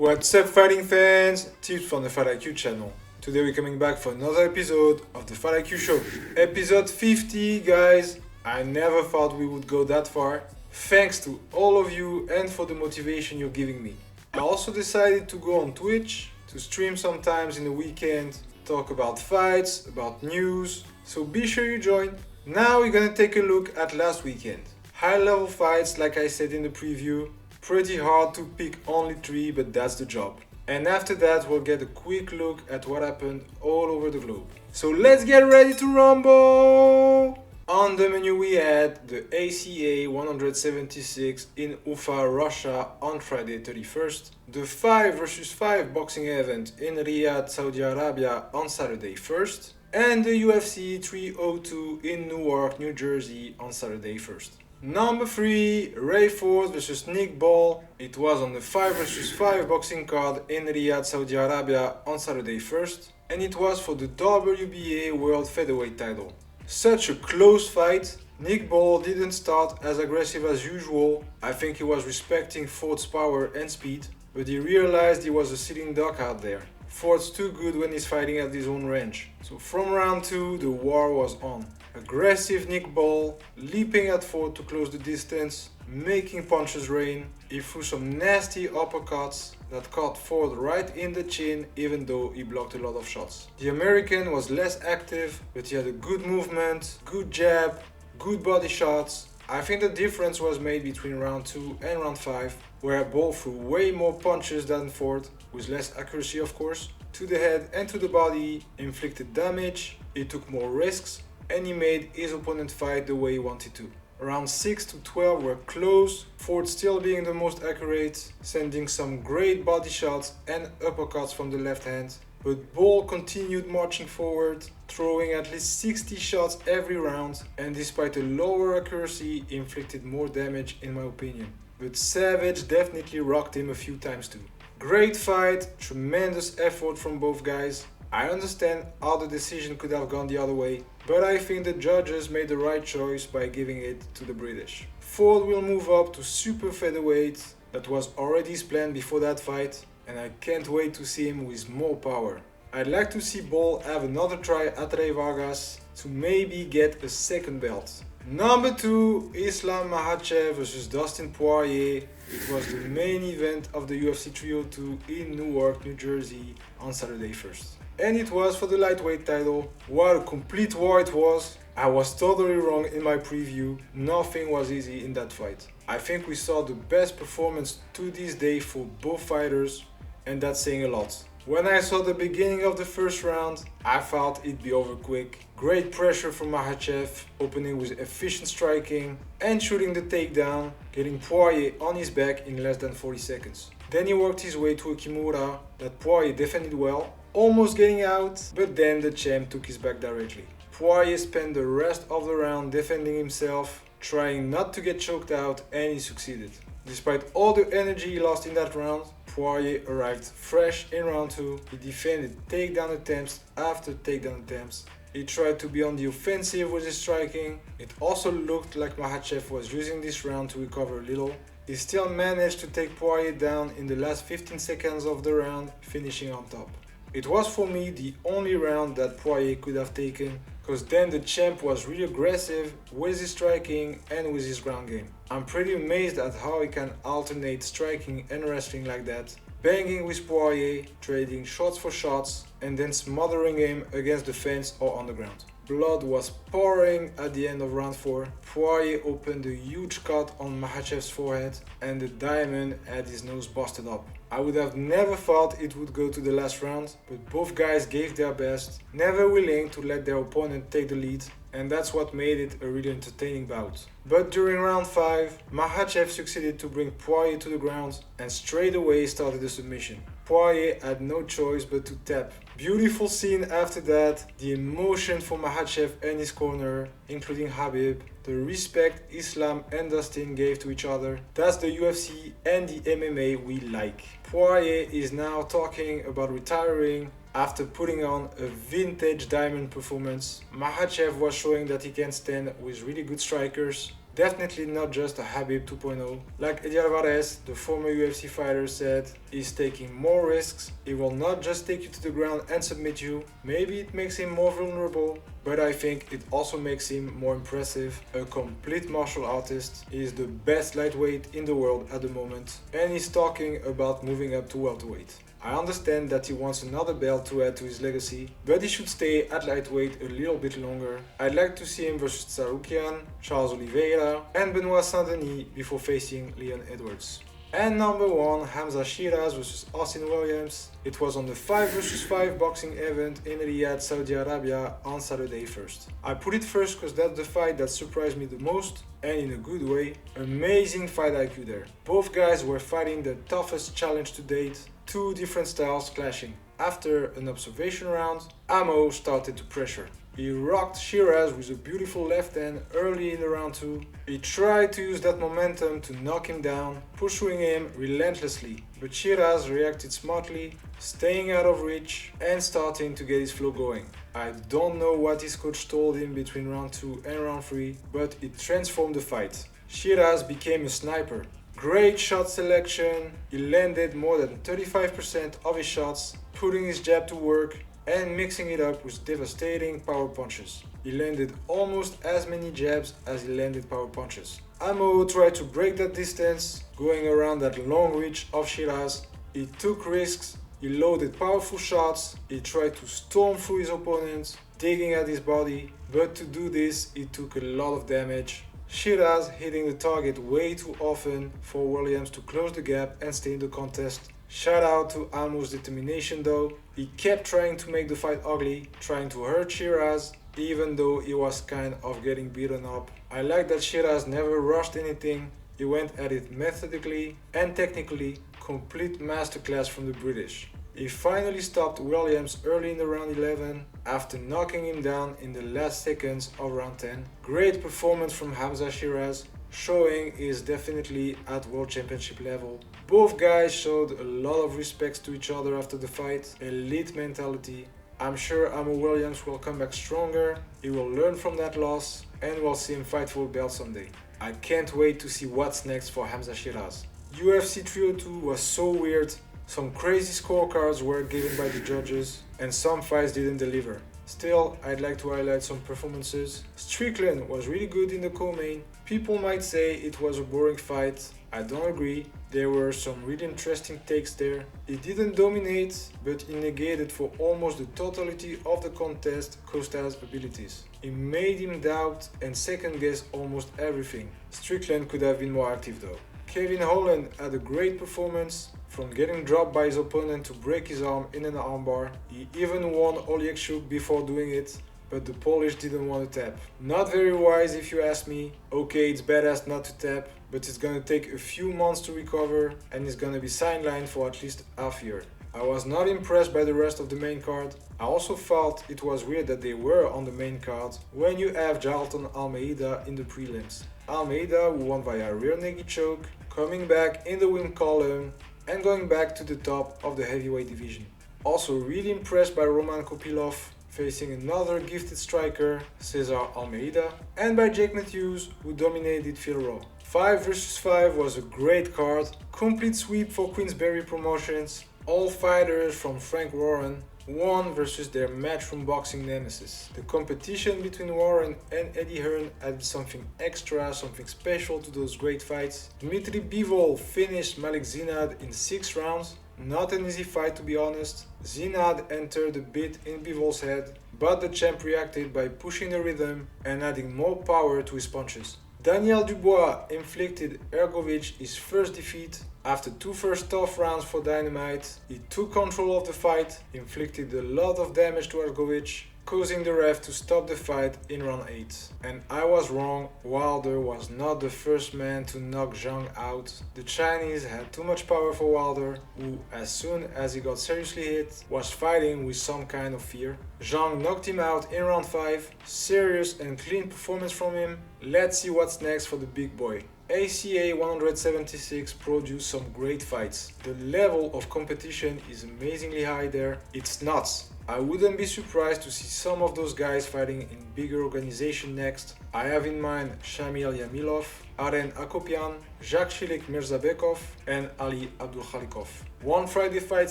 What's up, fighting fans? Tibz from the Fight IQ channel. Today we're coming back for another episode of the Fight IQ show. Episode 50, guys. I never thought we would go that far. Thanks to all of you and for the motivation you're giving me. I also decided to go on Twitch to stream sometimes in the weekend, talk about fights, about news. So be sure you join. Now we're gonna take a look at last weekend. High level fights, like I said in the preview. Pretty hard to pick only 3, but that's the job. And after that, we'll get a quick look at what happened all over the globe. So let's get ready to rumble! On the menu we had the ACA 176 in Ufa, Russia on Friday 31st, the 5 vs 5 boxing event in Riyadh, Saudi Arabia on Saturday 1st, and the UFC 302 in Newark, New Jersey on Saturday 1st. Number 3, Ray Ford vs Nick Ball. It was on the 5 vs 5 boxing card in Riyadh, Saudi Arabia on Saturday 1st, and it was for the WBA World Featherweight title. Such a close fight. Nick Ball didn't start as aggressive as usual. I think he was respecting Ford's power and speed, but he realized he was a sitting duck out there. Ford's too good when he's fighting at his own range. So from round 2, the war was on. Aggressive Nick Ball, leaping at Ford to close the distance, making punches rain. He threw some nasty uppercuts that caught Ford right in the chin, even though he blocked a lot of shots. The American was less active, but he had a good movement, good jab, good body shots. I think the difference was made between round 2 and round 5, where Ball threw way more punches than Ford, with less accuracy of course, to the head and to the body, inflicted damage, he took more risks, and he made his opponent fight the way he wanted to. Rounds 6 to 12 were close, Ford still being the most accurate, sending some great body shots and uppercuts from the left hand, but Ball continued marching forward, throwing at least 60 shots every round, and despite a lower accuracy, inflicted more damage in my opinion. But Savage definitely rocked him a few times too. Great fight, tremendous effort from both guys. I understand how the decision could have gone the other way, but I think the judges made the right choice by giving it to the British. Ford will move up to super featherweight, that was already his plan before that fight, and I can't wait to see him with more power. I'd like to see Ball have another try at Rey Vargas to maybe get a second belt. Number 2, Islam Makhachev vs Dustin Poirier. It was the main event of the UFC 302 in Newark, New Jersey on Saturday 1st. And it was for the lightweight title. What a complete war it was. I was totally wrong in my preview. Nothing was easy in that fight. I think we saw the best performance to this day for both fighters, and that's saying a lot. When I saw the beginning of the first round, I thought it'd be over quick. Great pressure from Makhachev, opening with efficient striking and shooting the takedown, getting Poirier on his back in less than 40 seconds. Then he worked his way to a Kimura that Poirier defended well, almost getting out, but then the champ took his back directly. Poirier spent the rest of the round defending himself, trying not to get choked out, and he succeeded. Despite all the energy he lost in that round, Poirier arrived fresh in round 2. He defended takedown attempts after takedown attempts. He tried to be on the offensive with his striking. It also looked like Makhachev was using this round to recover a little. He still managed to take Poirier down in the last 15 seconds of the round, finishing on top. It was for me the only round that Poirier could have taken, because then the champ was really aggressive with his striking and with his ground game. I'm pretty amazed at how he can alternate striking and wrestling like that, banging with Poirier, trading shots for shots, and then smothering him against the fence or on the ground. Blood was pouring at the end of round 4. Poirier opened a huge cut on Makhachev's forehead and the diamond had his nose busted up. I would have never thought it would go to the last round, but both guys gave their best, never willing to let their opponent take the lead, and that's what made it a really entertaining bout. But during round 5, Makhachev succeeded to bring Poirier to the ground and straight away started the submission. Poirier had no choice but to tap. Beautiful scene after that, the emotion for Makhachev and his corner, including Khabib, the respect Islam and Dustin gave to each other. That's the UFC and the MMA we like. Poirier is now talking about retiring after putting on a vintage diamond performance. Makhachev was showing that he can stand with really good strikers. Definitely not just a Khabib 2.0. Like Eddie Alvarez, the former UFC fighter, said, he's taking more risks. He will not just take you to the ground and submit you. Maybe it makes him more vulnerable, but I think it also makes him more impressive. A complete martial artist. He is the best lightweight in the world at the moment, and he's talking about moving up to welterweight. I understand that he wants another belt to add to his legacy, but he should stay at lightweight a little bit longer. I'd like to see him versus Tsaroukian, Charles Oliveira and Benoit Saint-Denis before facing Leon Edwards. And number 1, Hamza Sheeraz vs Austin Williams. It was on the 5 vs 5 boxing event in Riyadh, Saudi Arabia on Saturday 1st. I put it first because that's the fight that surprised me the most, and in a good way. Amazing fight IQ there. Both guys were fighting the toughest challenge to date, 2 different styles clashing. After an observation round, Amo started to pressure. He rocked Sheeraz with a beautiful left hand early in the round 2. He tried to use that momentum to knock him down, pursuing him relentlessly, but Sheeraz reacted smartly, staying out of reach and starting to get his flow going. I don't know what his coach told him between round 2 and round 3, but it transformed the fight. Sheeraz became a sniper. Great shot selection, he landed more than 35% of his shots, putting his jab to work and mixing it up with devastating power punches. He landed almost as many jabs as he landed power punches. Amo tried to break that distance, going around that long reach of Sheeraz. He took risks, he loaded powerful shots, he tried to storm through his opponents, digging at his body, but to do this he took a lot of damage. Sheeraz hitting the target way too often for Williams to close the gap and stay in the contest. Shout out to Amo's determination though. He kept trying to make the fight ugly, trying to hurt Sheeraz, even though he was kind of getting beaten up. I like that Sheeraz never rushed anything. He went at it methodically and technically. Complete masterclass from the British. He finally stopped Williams early in the round 11 after knocking him down in the last seconds of round 10. Great performance from Hamza Sheeraz, showing he is definitely at World Championship level. Both guys showed a lot of respect to each other after the fight, elite mentality. I'm sure Amo Williams will come back stronger, he will learn from that loss, and we'll see him fight for a belt someday. I can't wait to see what's next for Hamza Sheeraz. UFC 302 was so weird. Some crazy scorecards were given by the judges, and some fights didn't deliver. Still, I'd like to highlight some performances. Strickland was really good in the co-main. People might say it was a boring fight. I don't agree. There were some really interesting takes there. He didn't dominate, but he negated for almost the totality of the contest Costa's abilities. He made him doubt and second guess almost everything. Strickland could have been more active though. Kevin Holland had a great performance, from getting dropped by his opponent to break his arm in an armbar. He even won Oliekchuk before doing it, but the Polish didn't want to tap. Not very wise if you ask me. Okay, it's badass not to tap, but it's gonna take a few months to recover and it's gonna be sidelined for at least half a year. I was not impressed by the rest of the main card. I also felt it was weird that they were on the main card when you have Jailton Almeida in the prelims. Almeida, who won via rear naked choke, coming back in the win column and going back to the top of the heavyweight division. Also really impressed by Roman Kopylov, facing another gifted striker, Cesar Almeida, and by Jake Matthews, who dominated Phil Rowe. 5 vs 5 was a great card, complete sweep for Queensberry Promotions. All fighters from Frank Warren won versus their matchroom boxing nemesis. The competition between Warren and Eddie Hearn added something extra, something special to those great fights. Dmitry Bivol finished Malik Zinad in 6 rounds. Not an easy fight to be honest. Zinad entered a bit in Bivol's head, but the champ reacted by pushing the rhythm and adding more power to his punches. Daniel Dubois inflicted Ergovic his first defeat. After 2 first tough rounds for Dynamite, he took control of the fight, inflicted a lot of damage to Ergovic, causing the ref to stop the fight in round 8. And I was wrong, Wilder was not the first man to knock Zhang out. The Chinese had too much power for Wilder, who, as soon as he got seriously hit, was fighting with some kind of fear. Zhang knocked him out in round 5, serious and clean performance from him. Let's see what's next for the big boy. ACA 176 produced some great fights. The level of competition is amazingly high there. It's nuts. I wouldn't be surprised to see some of those guys fighting in bigger organization next. I have in mind Shamil Yamilov, Aren Akopian, Jacques Chilik Mirzabekov, and Ali Abdulkhalikov. One Friday Fight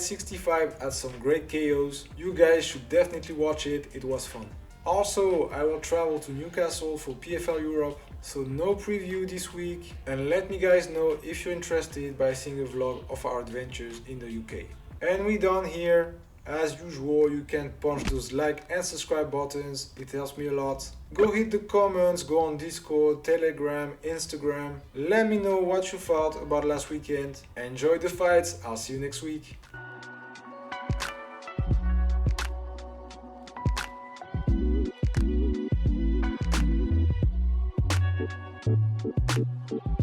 65 had some great KOs. You guys should definitely watch it, it was fun. Also, I will travel to Newcastle for PFL Europe, so no preview this week, and let me guys know if you're interested by seeing a vlog of our adventures in the UK. And we done here. As usual, you can punch those like and subscribe buttons, it helps me a lot. Go hit the comments, go on Discord, Telegram, Instagram. Let me know what you thought about last weekend. Enjoy the fights, I'll see you next week.